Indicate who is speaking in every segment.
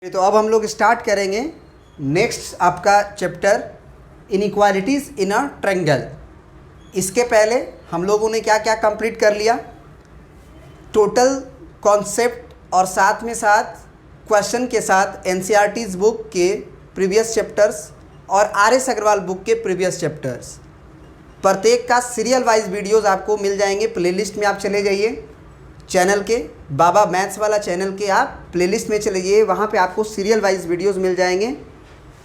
Speaker 1: तो अब हम लोग स्टार्ट करेंगे नेक्स्ट आपका chapter inequalities in a triangle. इसके पहले हम लोगों ने क्या क्या कंप्लीट कर लिया, टोटल कॉन्सेप्ट और साथ में साथ क्वेश्चन के साथ एनसीईआरटीज़ बुक के प्रीवियस चैप्टर्स और आर.एस. अग्रवाल बुक के प्रीवियस चैप्टर्स। प्रत्येक का सीरियल वाइज वीडियोस आपको मिल जाएंगे। प्लेलिस्ट में आप चले जाइए, चैनल के बाबा मैथ्स वाला चैनल के आप प्लेलिस्ट में चले जाइए, वहाँ पे आपको सीरियल वाइज वीडियोस मिल जाएंगे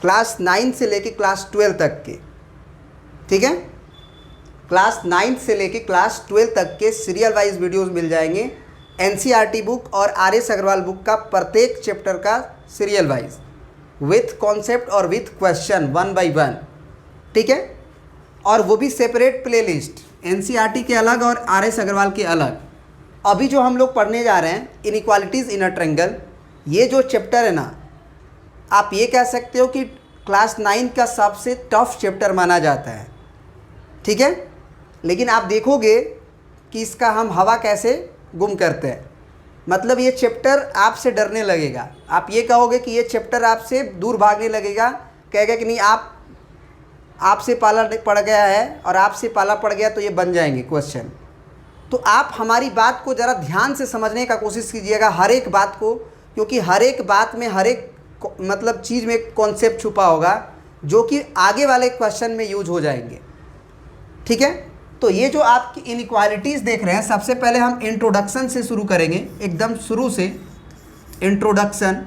Speaker 1: क्लास 9 से लेके क्लास 12 तक के। ठीक है, क्लास 9 से लेके क्लास 12 तक के सीरियल वाइज वीडियोस मिल जाएंगे। एनसीईआरटी बुक और आर.एस. अग्रवाल बुक का प्रत्येक चैप्टर का सीरियल वाइज विथ कॉन्सेप्ट और विथ क्वेश्चन 1 बाय 1। ठीक है, और वो भी सेपरेट प्लेलिस्ट, एनसीईआरटी के अलग और आर.एस. अग्रवाल के अलग। अभी जो हम लोग पढ़ने जा रहे हैं इनइक्वालिटीज़ इन अ ट्रायंगल, ये जो चैप्टर है ना, आप ये कह सकते हो कि क्लास 9 का सबसे टफ चैप्टर माना जाता है। ठीक है, लेकिन आप देखोगे कि इसका हम हवा कैसे गुम करते हैं। मतलब ये चैप्टर आपसे डरने लगेगा, आप ये कहोगे कि ये चैप्टर आपसे दूर भागने लगेगा, कहेगा कि नहीं आपसे पाला पड़ गया है और आपसे पाला पड़ गया तो ये बन जाएंगे क्वेश्चन। तो आप हमारी बात को ज़रा ध्यान से समझने का कोशिश कीजिएगा, हर एक बात को, क्योंकि हर एक बात में हर एक मतलब चीज़ में कॉन्सेप्ट छुपा होगा जो कि आगे वाले क्वेश्चन में यूज हो जाएंगे। ठीक है, तो ये जो आपकी इनइक्वालिटीज़ देख रहे हैं, सबसे पहले हम इंट्रोडक्शन से शुरू करेंगे, एकदम शुरू से इंट्रोडक्शन।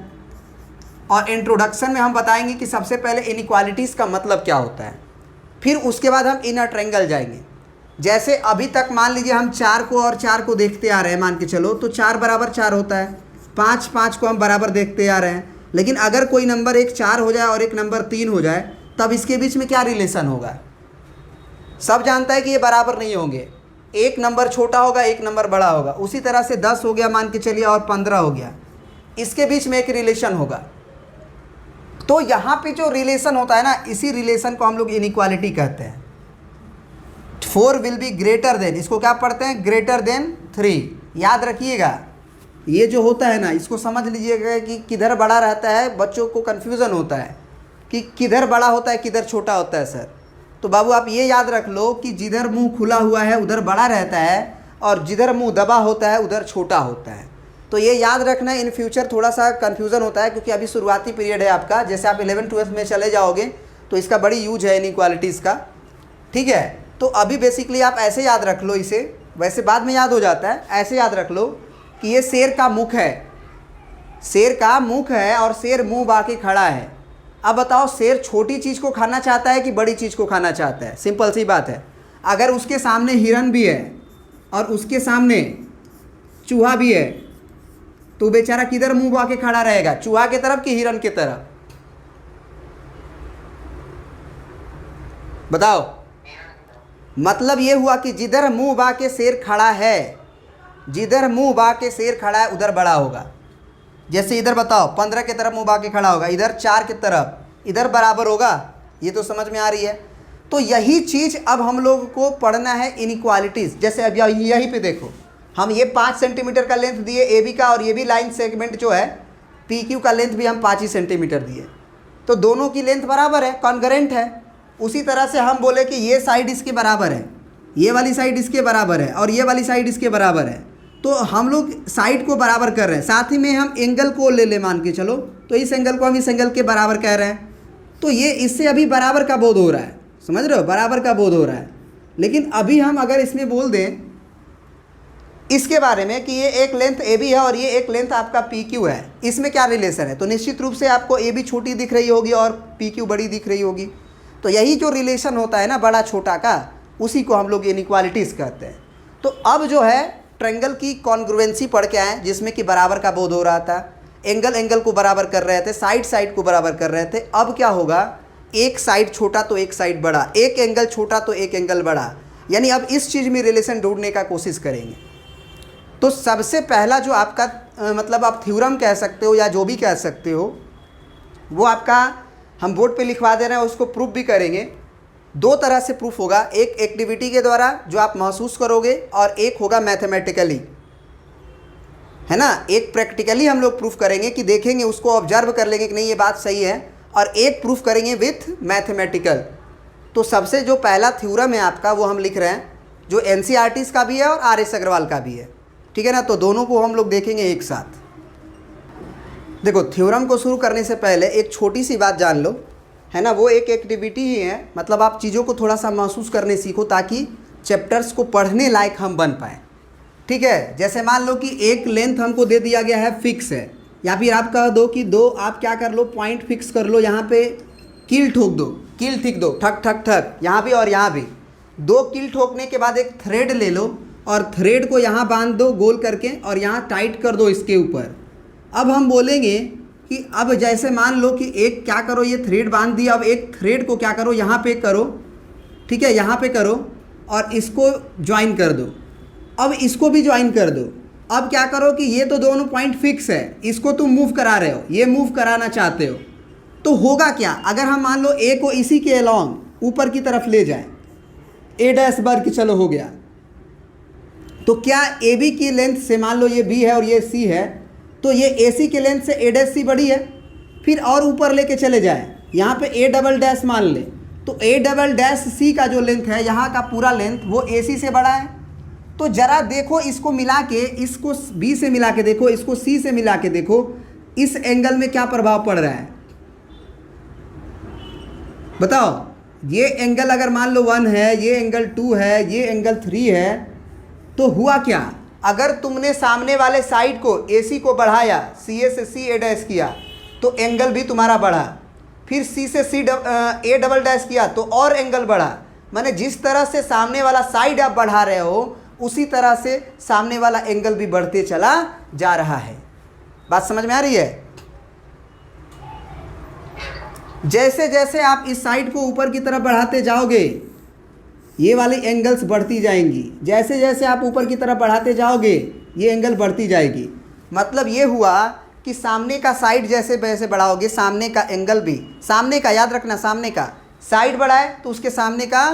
Speaker 1: और इंट्रोडक्शन में हम बताएंगे कि सबसे पहले इनइक्वालिटीज़ का मतलब क्या होता है, फिर उसके बाद हम इनर ट्रायंगल जाएंगे। जैसे अभी तक मान लीजिए हम 4 को और 4 को देखते आ रहे हैं, मान के चलो, तो 4 बराबर 4 होता है, 5 को हम बराबर देखते आ रहे हैं। लेकिन अगर कोई नंबर एक 4 हो जाए और एक नंबर 3 हो जाए, तब इसके बीच में क्या रिलेशन होगा? सब जानता है कि ये बराबर नहीं होंगे, एक नंबर छोटा होगा एक नंबर बड़ा होगा। उसी तरह से 10 हो गया मान के चलिए और 15 हो गया, इसके बीच में एक रिलेशन होगा। तो यहाँ पे जो रिलेशन होता है ना, इसी रिलेशन को हम लोग इनइक्वालिटी कहते हैं। 4 विल बी ग्रेटर देन, इसको क्या पढ़ते हैं, ग्रेटर देन 3। याद रखिएगा, ये जो होता है ना, इसको समझ लीजिएगा कि किधर बड़ा रहता है। बच्चों को कन्फ्यूज़न होता है कि किधर बड़ा होता है किधर छोटा होता है सर। तो बाबू आप ये याद रख लो कि जिधर मुंह खुला हुआ है उधर बड़ा रहता है और जिधर मुंह दबा होता है उधर छोटा होता है। तो ये याद रखना, इन फ्यूचर थोड़ा सा कन्फ्यूज़न होता है क्योंकि अभी शुरुआती पीरियड है आपका। जैसे आप 11th-12th में चले जाओगे तो इसका बड़ी यूज है इनइक्वालिटीज़ का। ठीक है, तो अभी बेसिकली आप ऐसे याद रख लो इसे, वैसे बाद में याद हो जाता है। ऐसे याद रख लो कि ये शेर का मुख है, शेर का मुख है और शेर मुंह बाके खड़ा है। अब बताओ, शेर छोटी चीज़ को खाना चाहता है कि बड़ी चीज़ को खाना चाहता है? सिंपल सी बात है। अगर उसके सामने हिरन भी है और उसके सामने चूहा भी है, तो बेचारा किधर मुंह बाके खड़ा रहेगा, चूहा की तरफ कि हिरन की तरफ? बताओ। मतलब ये हुआ कि जिधर मुंह बा के शेर खड़ा है, जिधर मुंह बा के शेर खड़ा है उधर बड़ा होगा। जैसे इधर बताओ, 15 की तरफ मुंह बा के खड़ा होगा, इधर 4 की तरफ, इधर बराबर होगा। ये तो समझ में आ रही है। तो यही चीज़ अब हम लोग को पढ़ना है इनइक्वालिटीज़। जैसे अब यहीं पे देखो, हम ये 5 सेंटीमीटर का लेंथ दिए ए बी का, और ये भी लाइन सेगमेंट जो है पी क्यू का लेंथ भी हम 5 ही सेंटीमीटर दिए, तो दोनों की लेंथ बराबर है, कॉन्ग्रुएंट है। उसी तरह से हम बोले कि ये साइड इसके बराबर है, ये वाली साइड इसके बराबर है और ये वाली साइड इसके बराबर है, तो हम लोग साइड को बराबर कर रहे हैं। साथ ही में हम एंगल को ले मान के चलो, तो इस एंगल को हम इस एंगल के बराबर कह रहे हैं। तो ये इससे अभी बराबर का बोध हो रहा है, समझ रहे हो, बराबर का बोध हो रहा है। लेकिन अभी हम अगर इसमें बोल दें इसके बारे में कि ये एक लेंथ ए बी है और ये एक लेंथ आपका पी क्यू है, इसमें क्या रिलेशन है, तो निश्चित रूप से आपको ए बी छोटी दिख रही होगी और पी क्यू बड़ी दिख रही होगी। तो यही जो रिलेशन होता है ना बड़ा छोटा का, उसी को हम लोग इनइक्वालिटीज़ कहते हैं। तो अब जो है ट्रायंगल की कॉन्ग्रुएंसी पढ़ के आए, जिसमें कि बराबर का बोध हो रहा था, एंगल को बराबर कर रहे थे, साइड को बराबर कर रहे थे। अब क्या होगा, एक साइड छोटा तो एक साइड बड़ा, एक एंगल छोटा तो एक एंगल बड़ा, यानी अब इस चीज़ में रिलेशन ढूंढने का कोशिश करेंगे। तो सबसे पहला जो आपका मतलब आप थ्योरम कह सकते हो या जो भी कह सकते हो, वो आपका हम बोर्ड पे लिखवा दे रहे हैं, उसको प्रूफ भी करेंगे। 2 तरह से प्रूफ होगा, एक एक्टिविटी के द्वारा जो आप महसूस करोगे और एक होगा मैथमेटिकली। है ना। एक प्रैक्टिकली हम लोग प्रूफ करेंगे कि देखेंगे, उसको ऑब्जर्व कर लेंगे कि नहीं ये बात सही है, और एक प्रूफ करेंगे विथ मैथमेटिकल। तो सबसे जो पहला थ्योरम है आपका वो हम लिख रहे हैं, जो NCERT का भी है और RS अग्रवाल का भी है, ठीक है ना। तो दोनों को हम लोग देखेंगे एक साथ। देखो, थ्योरम को शुरू करने से पहले एक छोटी सी बात जान लो, है ना। वो एक एक्टिविटी ही है, मतलब आप चीज़ों को थोड़ा सा महसूस करने सीखो ताकि चैप्टर्स को पढ़ने लायक हम बन पाएँ, ठीक है। जैसे मान लो कि एक लेंथ हमको दे दिया गया है, फिक्स है, या फिर आप कह दो कि दो, आप क्या कर लो, पॉइंट फिक्स कर लो, यहाँ पे कील ठोक दो, कील ठिक दो, ठक ठक ठक, यहाँ भी और यहाँ भी। दो कील ठोकने के बाद एक थ्रेड ले लो और थ्रेड को यहाँ बांध दो गोल करके, और यहाँ टाइट कर दो इसके ऊपर। अब हम बोलेंगे कि अब जैसे मान लो कि एक क्या करो, ये थ्रेड बांध दिया, अब एक थ्रेड को क्या करो, यहाँ पे करो, ठीक है, यहाँ पे करो और इसको ज्वाइन कर दो। अब इसको भी ज्वाइन कर दो। अब क्या करो कि ये तो दोनों पॉइंट फिक्स है, इसको तुम मूव करा रहे हो, ये मूव कराना चाहते हो, तो होगा क्या अगर हम मान लो ए को इसी के अलॉन्ग ऊपर की तरफ ले जाएं, ए डैश बार की, चलो हो गया, तो क्या ए बी की लेंथ से, मान लो ये बी है और ये सी है, तो ये ए सी की लेंथ से ए डैश सी बड़ी है। फिर और ऊपर लेके चले जाए, यहाँ पे ए डबल डैश मान ले, तो ए डबल डैश सी का जो लेंथ है, यहाँ का पूरा लेंथ, वो ए सी से बड़ा है। तो जरा देखो, इसको मिला के, इसको बी से मिला के देखो, इसको सी से मिला के देखो, इस एंगल में क्या प्रभाव पड़ रहा है बताओ। ये एंगल अगर मान लो 1 है, ये एंगल 2 है, ये एंगल 3 है, तो हुआ क्या, अगर तुमने सामने वाले साइड को AC को बढ़ाया, CA से CA डैश किया तो एंगल भी तुम्हारा बढ़ा, फिर C से A डबल डैश किया तो और एंगल बढ़ा। माने जिस तरह से सामने वाला साइड आप बढ़ा रहे हो, उसी तरह से सामने वाला एंगल भी बढ़ते चला जा रहा है। बात समझ में आ रही है। जैसे जैसे आप इस साइड को ऊपर की तरफ बढ़ाते जाओगे, ये वाली एंगल्स बढ़ती जाएंगी। जैसे जैसे आप ऊपर की तरफ बढ़ाते जाओगे, ये एंगल बढ़ती जाएगी। मतलब ये हुआ कि सामने का साइड जैसे जैसे बढ़ाओगे, सामने का एंगल भी, सामने का याद रखना, सामने का साइड बढ़ाए तो उसके सामने का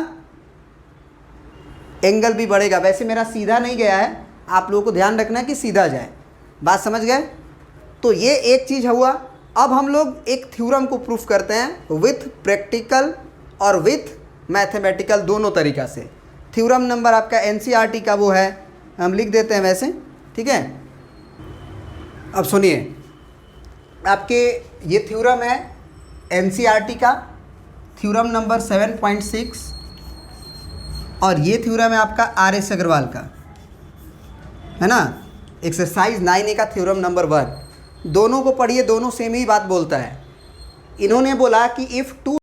Speaker 1: एंगल भी बढ़ेगा। वैसे मेरा सीधा नहीं गया है, आप लोगों को ध्यान रखना है कि सीधा जाए। बात समझ गए। तो ये एक चीज़ हुआ। अब हम लोग एक थ्योरम को प्रूफ करते हैं विथ प्रैक्टिकल और विथ मैथमेटिकल, दोनों तरीक़ा से। थ्योरम नंबर आपका NCERT का वो है, हम लिख देते हैं वैसे, ठीक है। अब सुनिए, आपके ये थ्योरम है NCERT का, थ्योरम नंबर 7.6, और ये थ्योरम है आपका RS अग्रवाल का, है ना। एक्सरसाइज 9A का थ्योरम नंबर 1। दोनों को पढ़िए, दोनों सेम ही बात बोलता है। इन्होंने बोला कि इफ़ 2